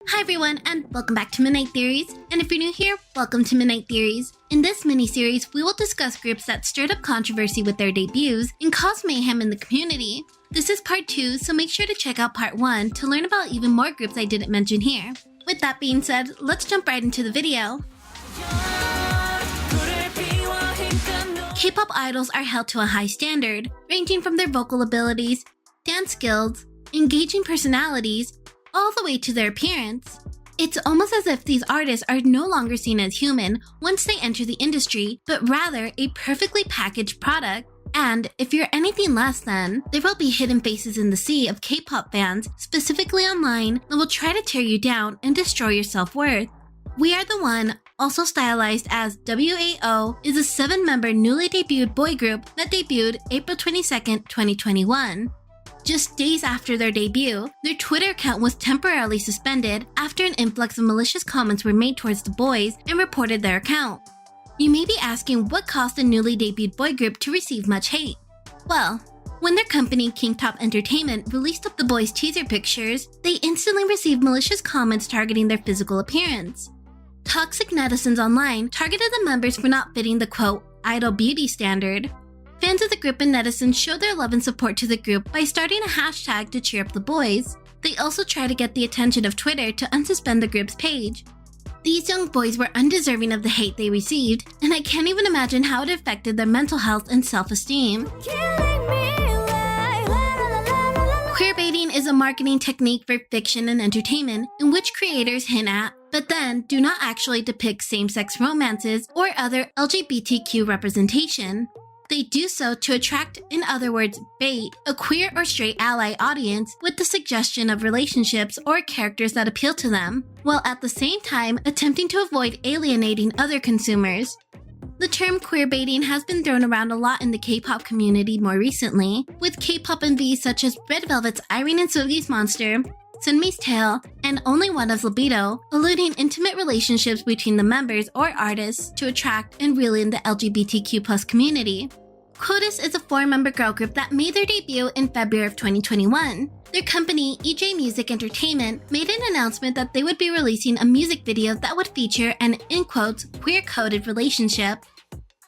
Hi everyone, and welcome back to Midnight Theories. And if you're new here, welcome to Midnight Theories. In this mini-series, we will discuss groups that stirred up controversy with their debuts and caused mayhem in the community. This is part 2, so make sure to check out part 1 to learn about even more groups I didn't mention here. With that being said, let's jump right into the video. K-pop idols are held to a high standard, ranging from their vocal abilities, dance skills, engaging personalities, all the way to their appearance. It's almost as if these artists are no longer seen as human once they enter the industry, but rather a perfectly packaged product. And if you're anything less than, there will be hidden faces in the sea of K-pop fans, specifically online, that will try to tear you down and destroy your self-worth. We Are The One, also stylized as W.A.O, is a 7-member newly debuted boy group that debuted April 22nd, 2021. Just days after their debut, their Twitter account was temporarily suspended after an influx of malicious comments were made towards the boys and reported their account. You may be asking what caused a newly debuted boy group to receive much hate. Well, when their company King Top Entertainment released the boys' teaser pictures, they instantly received malicious comments targeting their physical appearance. Toxic netizens online targeted the members for not fitting the quote, idol beauty standard. Fans of the group and netizens showed their love and support to the group by starting a hashtag to cheer up the boys. They also tried to get the attention of Twitter to unsuspend the group's page. These young boys were undeserving of the hate they received, and I can't even imagine how it affected their mental health and self-esteem. Queerbaiting is a marketing technique for fiction and entertainment in which creators hint at, but then do not actually depict same-sex romances or other LGBTQ representation. They do so to attract, in other words, bait, a queer or straight ally audience with the suggestion of relationships or characters that appeal to them, while at the same time attempting to avoid alienating other consumers. The term queerbaiting has been thrown around a lot in the K-pop community more recently, with K-pop MVs such as Red Velvet's Irene and Sugi's Monster, Sunmi's Tale, and Only One of Libido, alluding intimate relationships between the members or artists to attract and reel in the LGBTQ+ community. Qodes is a 4-member girl group that made their debut in February of 2021. Their company, EJ Music Entertainment, made an announcement that they would be releasing a music video that would feature an, in quotes, queer-coded relationship.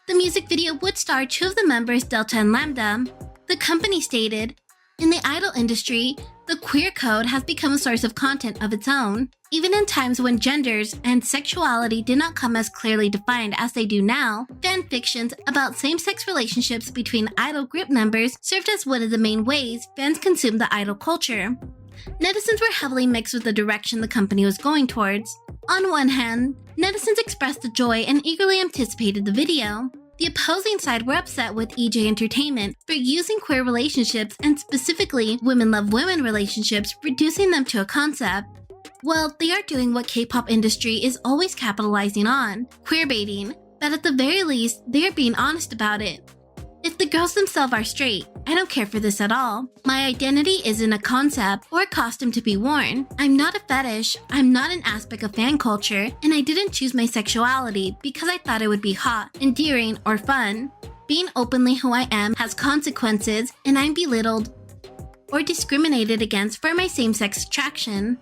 The music video would star 2 of the members, Delta and Lambda. The company stated, "In the idol industry, the queer code has become a source of content of its own. Even in times when genders and sexuality did not come as clearly defined as they do now, fan fictions about same-sex relationships between idol group members served as one of the main ways fans consumed the idol culture." Netizens were heavily mixed with the direction the company was going towards. On one hand, netizens expressed the joy and eagerly anticipated the video. The opposing side were upset with EJ Entertainment for using queer relationships and specifically women love women relationships, reducing them to a concept. Well, they are doing what K-pop industry is always capitalizing on, queerbaiting, but at the very least, they are being honest about it. If the girls themselves are straight, I don't care for this at all. My identity isn't a concept or a costume to be worn. I'm not a fetish, I'm not an aspect of fan culture, and I didn't choose my sexuality because I thought it would be hot, endearing, or fun. Being openly who I am has consequences, and I'm belittled or discriminated against for my same-sex attraction.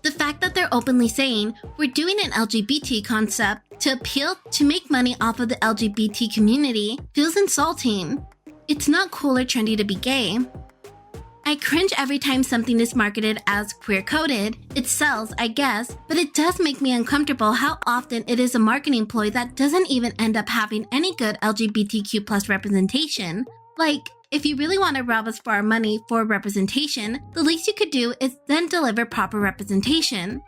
The fact that they're openly saying, we're doing an LGBT concept to appeal to make money off of the LGBT community feels insulting. It's not cool or trendy to be gay. I cringe every time something is marketed as queer-coded. It sells, I guess, but it does make me uncomfortable how often it is a marketing ploy that doesn't even end up having any good LGBTQ+ representation. Like, if you really want to rob us for our money for representation, the least you could do is then deliver proper representation.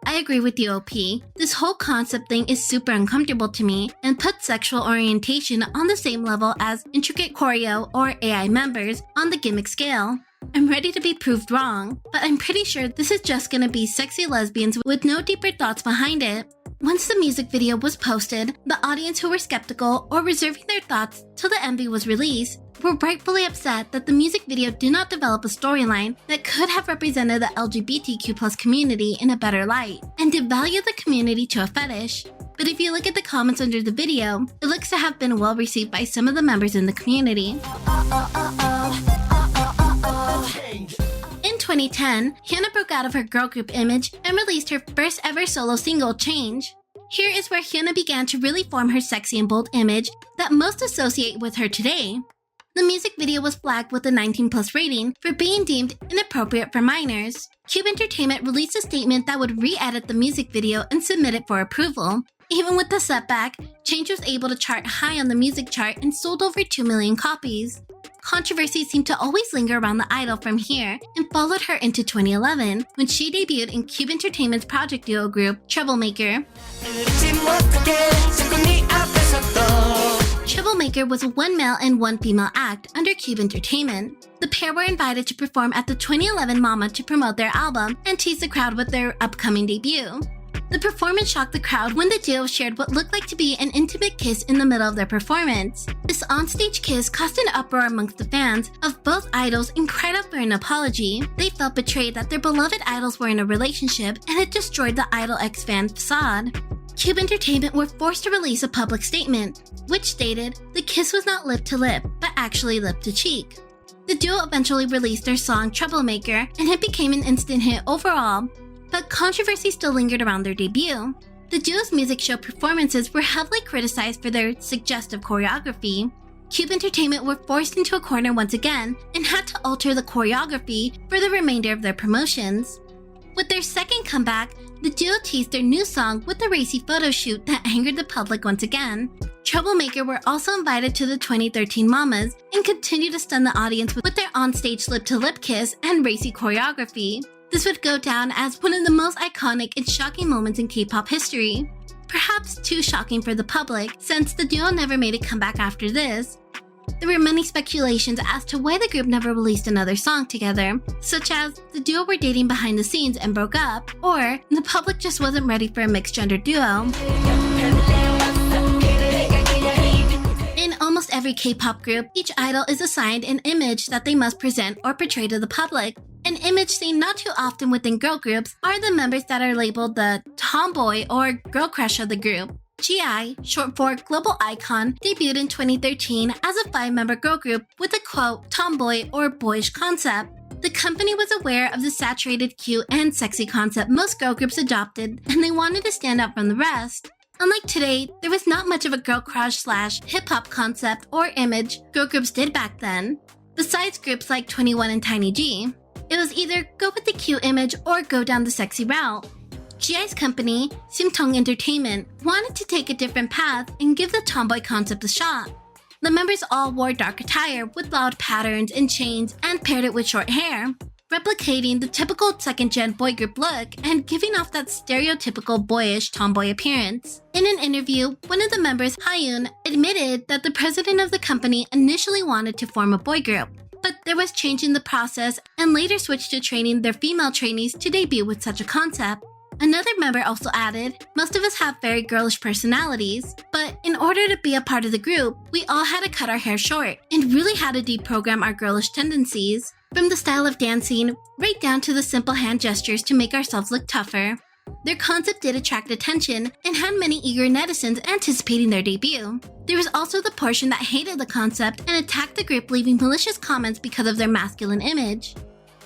I agree with you, OP. This whole concept thing is super uncomfortable to me and puts sexual orientation on the same level as intricate choreo or AI members on the gimmick scale. I'm ready to be proved wrong, but I'm pretty sure this is just gonna be sexy lesbians with no deeper thoughts behind it. Once the music video was posted, the audience who were skeptical or reserving their thoughts till the MV was released were rightfully upset that the music video did not develop a storyline that could have represented the LGBTQ+ community in a better light, and devalued the community to a fetish. But if you look at the comments under the video, it looks to have been well received by some of the members in the community. In 2010, HyunA broke out of her girl group image and released her first ever solo single, Change. Here is where HyunA began to really form her sexy and bold image that most associate with her today. The music video was flagged with a 19+ rating for being deemed inappropriate for minors. Cube Entertainment released a statement that would re-edit the music video and submit it for approval. Even with the setback, Change was able to chart high on the music chart and sold over 2 million copies. Controversy seemed to always linger around the idol from here and followed her into 2011 when she debuted in Cube Entertainment's project duo group, Troublemaker. Troublemaker was a one male and one female act under Cube Entertainment. The pair were invited to perform at the 2011 MAMA to promote their album and tease the crowd with their upcoming debut. The performance shocked the crowd when the duo shared what looked like to be an intimate kiss in the middle of their performance. This onstage kiss caused an uproar amongst the fans of both idols and cried out for an apology. They felt betrayed that their beloved idols were in a relationship and it destroyed the Idol X fan facade. Cube Entertainment were forced to release a public statement, which stated the kiss was not lip to lip, but actually lip to cheek. The duo eventually released their song Troublemaker, and it became an instant hit overall, but controversy still lingered around their debut. The duo's music show performances were heavily criticized for their suggestive choreography. Cube Entertainment were forced into a corner once again and had to alter the choreography for the remainder of their promotions. With their second comeback, the duo teased their new song with a racy photo shoot that angered the public once again. Troublemaker were also invited to the 2013 Mamas and continued to stun the audience with their onstage lip-to-lip kiss and racy choreography. This would go down as one of the most iconic and shocking moments in K-pop history. Perhaps too shocking for the public, since the duo never made a comeback after this. There were many speculations as to why the group never released another song together, such as the duo were dating behind the scenes and broke up, or the public just wasn't ready for a mixed-gender duo. In almost every K-pop group, each idol is assigned an image that they must present or portray to the public. An image seen not too often within girl groups are the members that are labeled the tomboy or girl crush of the group. GI, short for Global Icon, debuted in 2013 as a 5-member girl group with a quote, tomboy or boyish concept. The company was aware of the saturated, cute, and sexy concept most girl groups adopted, and they wanted to stand out from the rest. Unlike today, there was not much of a girl crush / hip-hop concept or image girl groups did back then. Besides groups like 21 and Tiny G, it was either go with the cute image or go down the sexy route. GI's company, Simtong Entertainment, wanted to take a different path and give the tomboy concept a shot. The members all wore dark attire with loud patterns and chains and paired it with short hair, replicating the typical second-gen boy group look and giving off that stereotypical boyish tomboy appearance. In an interview, one of the members, HyunA, admitted that the president of the company initially wanted to form a boy group, but there was change in the process and later switched to training their female trainees to debut with such a concept. Another member also added, most of us have very girlish personalities, but in order to be a part of the group, we all had to cut our hair short and really had to deprogram our girlish tendencies, from the style of dancing right down to the simple hand gestures to make ourselves look tougher. Their concept did attract attention and had many eager netizens anticipating their debut. There was also the portion that hated the concept and attacked the group, leaving malicious comments because of their masculine image.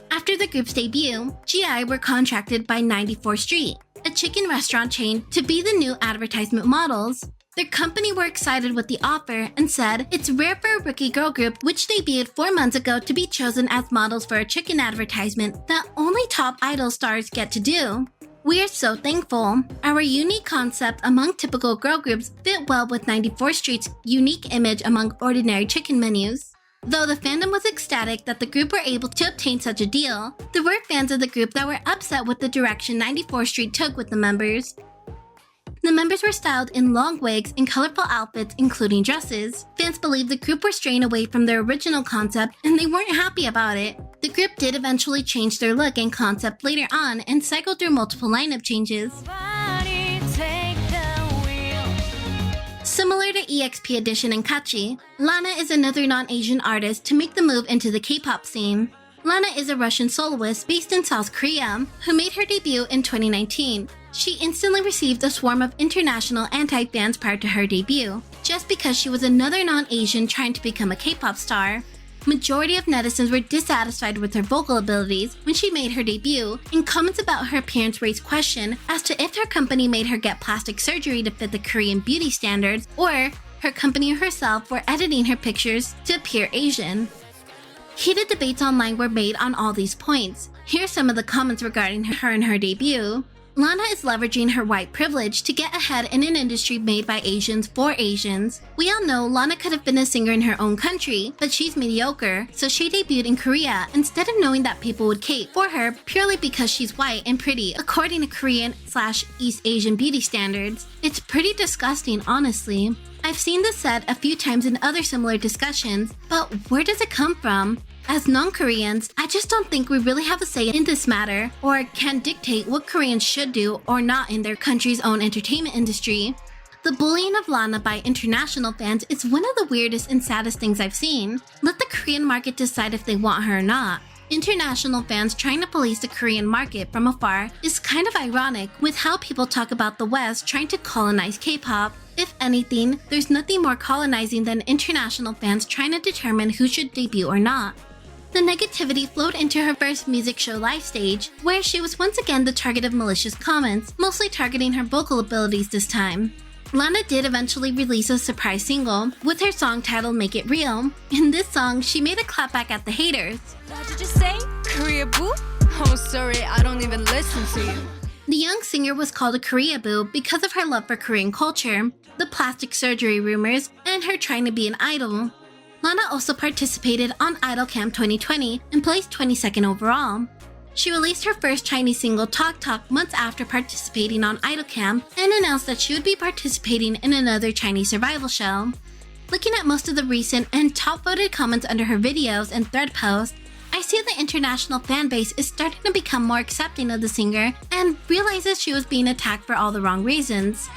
After the group's debut, GI were contracted by 94 Street, a chicken restaurant chain, to be the new advertisement models. Their company were excited with the offer and said it's rare for a rookie girl group which debuted 4 months ago to be chosen as models for a chicken advertisement that only top idol stars get to do. We are so thankful. Our unique concept among typical girl groups fit well with 94 Street's unique image among ordinary chicken menus. Though the fandom was ecstatic that the group were able to obtain such a deal, there were fans of the group that were upset with the direction 94 Street took with the members. The members were styled in long wigs and colorful outfits, including dresses. Fans believed the group were straying away from their original concept and they weren't happy about it. The group did eventually change their look and concept later on and cycled through multiple lineup changes. Similar to EXP Edition and Kachi, Lana is another non-Asian artist to make the move into the K-pop scene. Lana is a Russian soloist based in South Korea who made her debut in 2019. She instantly received a swarm of international anti-fans prior to her debut, just because she was another non-Asian trying to become a K-pop star. Majority of netizens were dissatisfied with her vocal abilities when she made her debut, and comments about her appearance raised question as to if her company made her get plastic surgery to fit the Korean beauty standards, or her company herself were editing her pictures to appear Asian. Heated debates online were made on all these points. Here are some of the comments regarding her and her debut. Lana is leveraging her white privilege to get ahead in an industry made by Asians for Asians. We all know Lana could have been a singer in her own country, but she's mediocre, so she debuted in Korea instead of knowing that people would cape for her purely because she's white and pretty according to Korean/East Asian beauty standards. It's pretty disgusting, honestly. I've seen this said a few times in other similar discussions, but where does it come from? As non-Koreans, I just don't think we really have a say in this matter or can dictate what Koreans should do or not in their country's own entertainment industry. The bullying of Lana by international fans is one of the weirdest and saddest things I've seen. Let the Korean market decide if they want her or not. International fans trying to police the Korean market from afar is kind of ironic with how people talk about the West trying to colonize K-pop. If anything, there's nothing more colonizing than international fans trying to determine who should debut or not. The negativity flowed into her first music show live stage, where she was once again the target of malicious comments, mostly targeting her vocal abilities this time. Lana did eventually release a surprise single with her song titled Make It Real. In this song, she made a clapback at the haters. What did you say? Korea boo? Oh, sorry, I don't even listen to you. The young singer was called a Korea boo because of her love for Korean culture, the plastic surgery rumors, and her trying to be an idol. Lana also participated on Idol Camp 2020 and placed 22nd overall. She released her first Chinese single Talk Talk months after participating on Idol Camp and announced that she would be participating in another Chinese survival show. Looking at most of the recent and top voted comments under her videos and thread posts, I see the international fan base is starting to become more accepting of the singer and realizes she was being attacked for all the wrong reasons.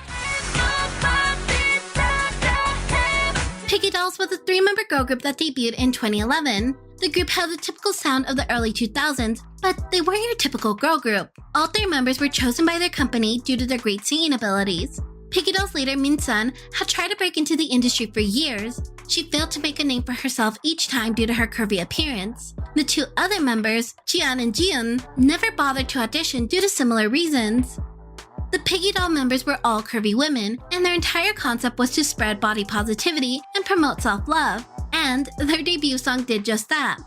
Piggy Dolls was a 3-member girl group that debuted in 2011. The group had the typical sound of the early 2000s, but they weren't your typical girl group. All 3 members were chosen by their company due to their great singing abilities. Piggy Dolls leader Min-sun had tried to break into the industry for years. She failed to make a name for herself each time due to her curvy appearance. The 2 other members, Jian and Jiun, never bothered to audition due to similar reasons. The Piggy Doll members were all curvy women, and their entire concept was to spread body positivity and promote self-love, and their debut song did just that.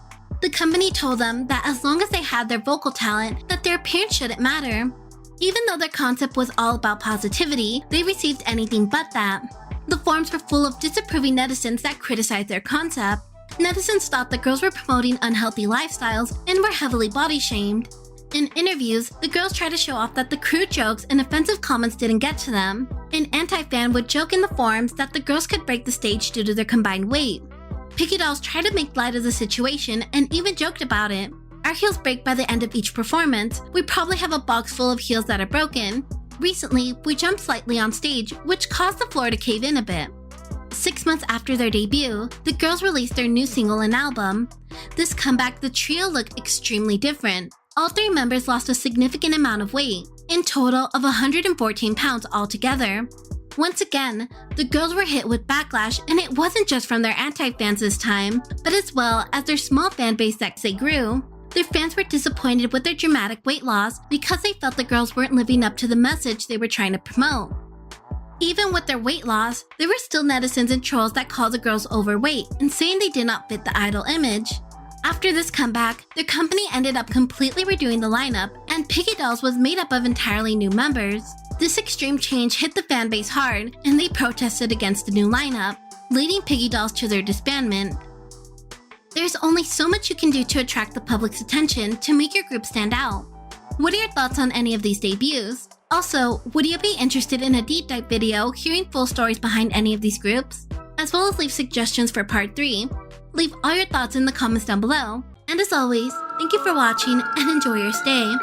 The company told them that as long as they had their vocal talent, that their appearance shouldn't matter. Even though their concept was all about positivity, they received anything but that. The forums were full of disapproving netizens that criticized their concept. Netizens thought the girls were promoting unhealthy lifestyles and were heavily body-shamed. In interviews, the girls tried to show off that the crude jokes and offensive comments didn't get to them. An anti-fan would joke in the forums that the girls could break the stage due to their combined weight. Piggy Dolls tried to make light of the situation and even joked about it. Our heels break by the end of each performance. We probably have a box full of heels that are broken. Recently, we jumped slightly on stage, which caused the floor to cave in a bit. 6 months after their debut, the girls released their new single and album. This comeback, the trio looked extremely different. All 3 members lost a significant amount of weight, in total of 114 pounds altogether. Once again, the girls were hit with backlash, and it wasn't just from their anti-fans this time, but as well as their small fan base that they grew. Their fans were disappointed with their dramatic weight loss because they felt the girls weren't living up to the message they were trying to promote. Even with their weight loss, there were still netizens and trolls that called the girls overweight and saying they did not fit the idol image. After this comeback, their company ended up completely redoing the lineup, and Piggy Dolls was made up of entirely new members. This extreme change hit the fanbase hard, and they protested against the new lineup, leading Piggy Dolls to their disbandment. There's only so much you can do to attract the public's attention to make your group stand out. What are your thoughts on any of these debuts? Also, would you be interested in a deep dive video hearing full stories behind any of these groups? As well as leave suggestions for part 3. Leave all your thoughts in the comments down below. And as always, thank you for watching and enjoy your stay.